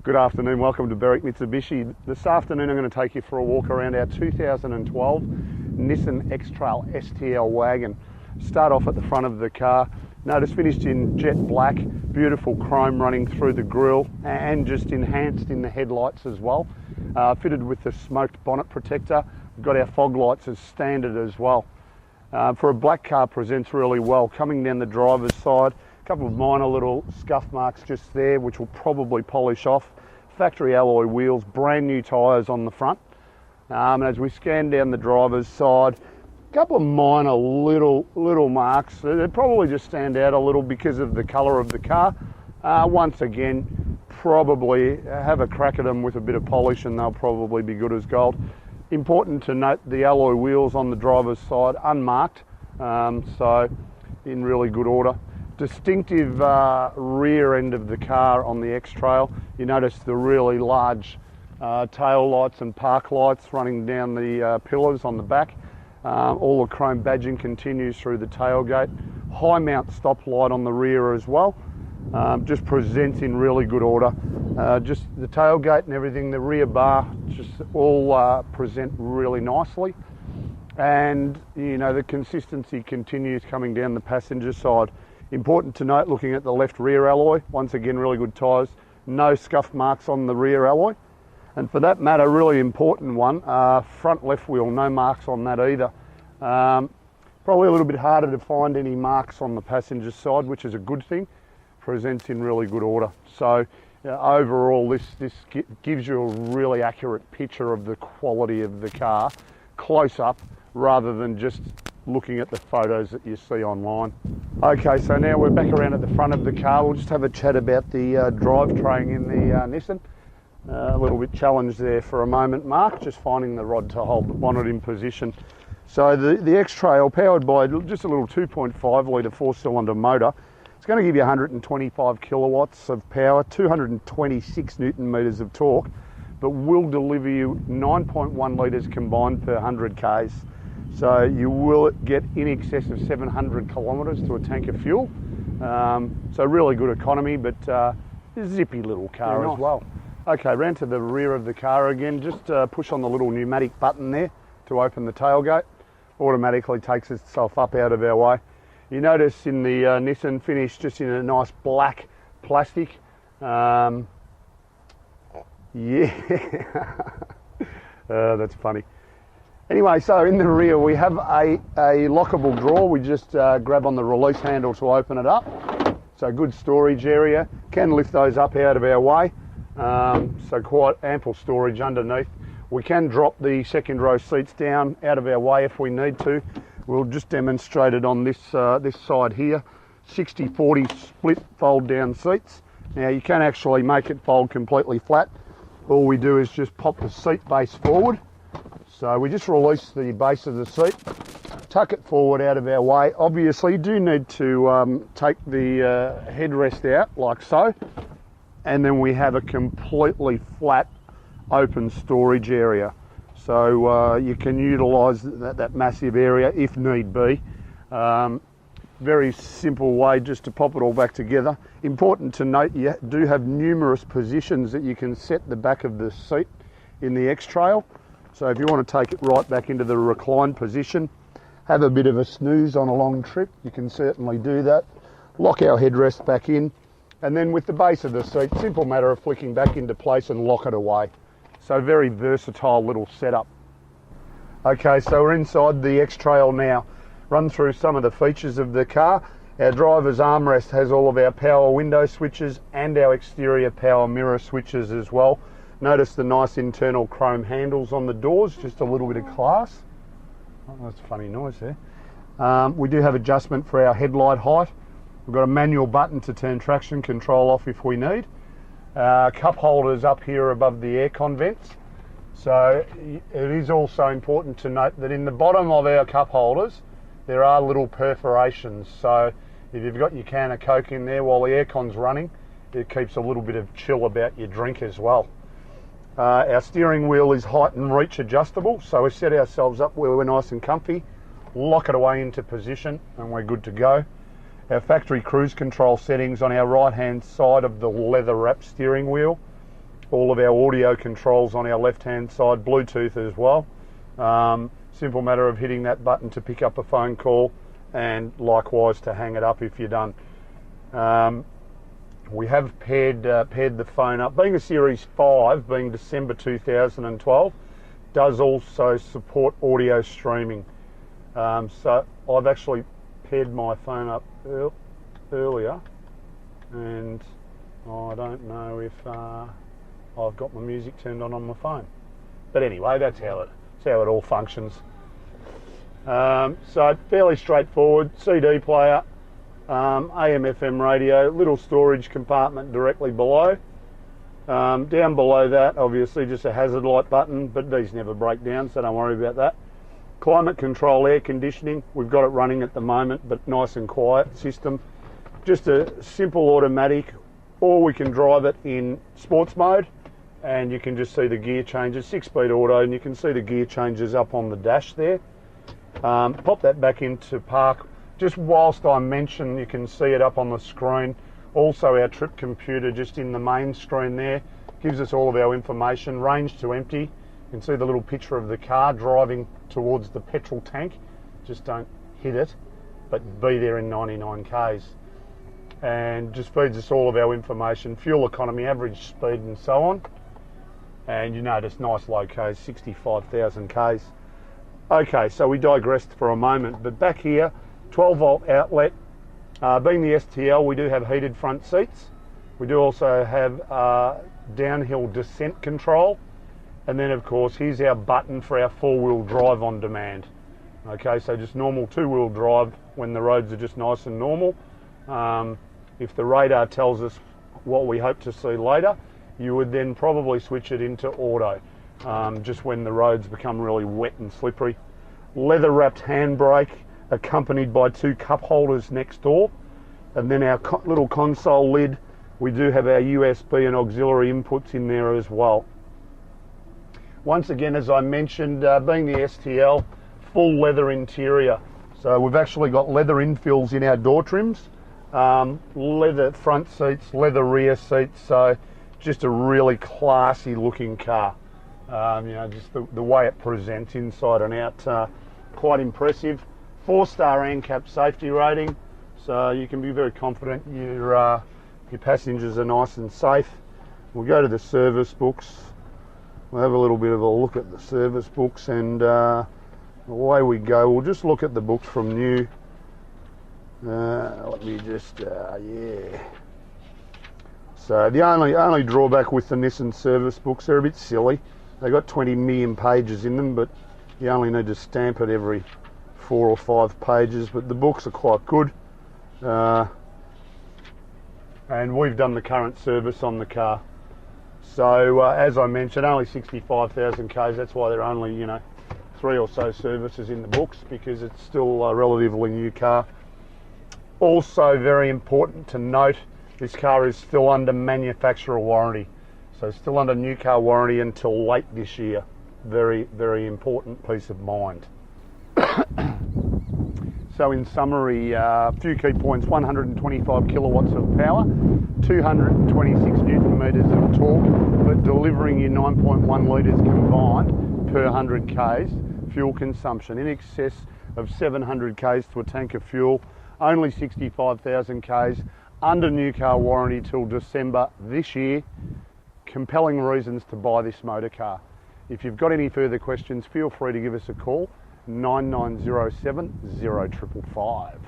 Good afternoon, welcome to Berwick Mitsubishi. This afternoon I'm going to take you for a walk around our 2012 Nissan Xtrail St L wagon. Start off at the front of the car. Notice finished in jet black, beautiful chrome running through the grille and just enhanced in the headlights as well. Fitted with the smoked bonnet protector. We've got our fog lights as standard as well. For a black car, presents really well. Coming down the driver's side, a couple of minor little scuff marks just there which will probably polish off. Factory alloy wheels, brand new tyres on the front. As we scan down the driver's side, a couple of minor little marks. They probably just stand out a little because of the colour of the car. Once again, probably have a crack at them with a bit of polish and they'll probably be good as gold. Important to note the alloy wheels on the driver's side unmarked, so in really good order. Distinctive rear end of the car on the Xtrail. You notice the really large tail lights and park lights running down the pillars on the back. All the chrome badging continues through the tailgate. High mount stop light on the rear as well. Just presents in really good order. Just the tailgate and everything, the rear bar, just all present really nicely. And you know, the consistency continues coming down the passenger side. Important to note, looking at the left rear alloy, once again really good tyres, no scuff marks on the rear alloy. And for that matter, really important one, front left wheel, no marks on that either. Probably a little bit harder to find any marks on the passenger side, which is a good thing. Presents in really good order. So overall this gives you a really accurate picture of the quality of the car, close up, rather than just looking at the photos that you see online. Okay, so now we're back around at the front of the car. We'll just have a chat about the drivetrain in the Nissan. A little bit challenged there for a moment, Mark, just finding the rod to hold the bonnet in position. So the Xtrail, powered by just a little 2.5 litre 4-cylinder motor, it's going to give you 125 kilowatts of power, 226 newton meters of torque, but will deliver you 9.1 litres combined per 100 k's. So you will get in excess of 700 kilometres to a tank of fuel. So really good economy, but a zippy little car as well. Okay, round to the rear of the car again. Just push on the little pneumatic button there to open the tailgate. Automatically takes itself up out of our way. You notice in the Nissan finish, just in a nice black plastic. Yeah, that's funny. Anyway, so in the rear we have a lockable drawer. We just grab on the release handle to open it up. So good storage area. Can lift those up out of our way. So quite ample storage underneath. We can drop the second row seats down out of our way if we need to. We'll just demonstrate it on this side here. 60-40 split fold down seats. Now you can actually make it fold completely flat. All we do is just pop the seat base forward. So we just release the base of the seat, tuck it forward out of our way. Obviously you do need to take the headrest out like so, and then we have a completely flat open storage area. So you can utilise that massive area if need be. Very simple way just to pop it all back together. Important to note, you do have numerous positions that you can set the back of the seat in the Xtrail. So if you want to take it right back into the reclined position, have a bit of a snooze on a long trip, you can certainly do that. Lock our headrest back in, and then with the base of the seat, simple matter of flicking back into place and lock it away. So very versatile little setup. Okay, so we're inside the Xtrail now. Run through some of the features of the car. Our driver's armrest has all of our power window switches and our exterior power mirror switches as well. Notice the nice internal chrome handles on the doors, just a little bit of class. Oh, that's a funny noise there. We do have adjustment for our headlight height. We've got a manual button to turn traction control off if we need. Cup holders up here above the aircon vents. So it is also important to note that in the bottom of our cup holders, there are little perforations. So if you've got your can of Coke in there while the aircon's running, it keeps a little bit of chill about your drink as well. Our steering wheel is height and reach adjustable, so we set ourselves up where we're nice and comfy, lock it away into position, and we're good to go. Our factory cruise control settings on our right hand side of the leather wrapped steering wheel. all of our audio controls on our left hand side, Bluetooth as well. Simple matter of hitting that button to pick up a phone call, and likewise to hang it up if you're done. We have paired the phone up. Being a Series 5, being December 2012, does also support audio streaming. So I've actually paired my phone up earlier, and I don't know if I've got my music turned on my phone. But anyway, that's how it all functions. So fairly straightforward. CD player, AM/FM radio, little storage compartment directly below. Down below that, obviously, just a hazard light button, but these never break down, so don't worry about that. Climate control, air conditioning, we've got it running at the moment, but nice and quiet system. Just a simple automatic, or we can drive it in sports mode, and you can just see the gear changes, 6-speed auto, and you can see the gear changes up on the dash there. Pop that back into park. Just whilst I mention, you can see it up on the screen. Also our trip computer just in the main screen there gives us all of our information. Range to empty. You can see the little picture of the car driving towards the petrol tank. Just don't hit it, but be there in 99 k's. And just feeds us all of our information, fuel economy, average speed and so on. And you notice nice low k's, 65,000 k's. Okay, so we digressed for a moment, but back here, 12 volt outlet. Being the STL, we do have heated front seats. We do also have downhill descent control. And then of course, here's our button for our 4-wheel drive on demand. Okay, so just normal 2-wheel drive when the roads are just nice and normal. If the radar tells us what we hope to see later, you would then probably switch it into auto, just when the roads become really wet and slippery. Leather wrapped handbrake, accompanied by 2 cup holders next door. And then our little console lid, we do have our USB and auxiliary inputs in there as well. Once again, as I mentioned, being the STL, full leather interior. So we've actually got leather infills in our door trims, leather front seats, leather rear seats, so just a really classy looking car. You know, just the way it presents inside and out, quite impressive. 4-star ANCAP safety rating, so you can be very confident your passengers are nice and safe. We'll go to the service books. We'll have a little bit of a look at the service books, and away we go. We'll just look at the books from new. Let me just, yeah. So the only drawback with the Nissan service books, they're a bit silly. They've got 20 million pages in them, but you only need to stamp it every 4 or 5 pages, but the books are quite good. And we've done the current service on the car. So as I mentioned, only 65,000 k's, that's why there are only, you know, 3 or so services in the books, because it's still a relatively new car. Also very important to note, this car is still under manufacturer warranty. So still under new car warranty until late this year. Very, very important piece of mind. So in summary, a few key points: 125 kilowatts of power, 226 newton meters of torque, but delivering you 9.1 litres combined per 100 k's fuel consumption, in excess of 700 k's to a tank of fuel, only 65,000 k's, under new car warranty till December this year. Compelling reasons to buy this motor car. If you've got any further questions, feel free to give us a call, 9907 0555.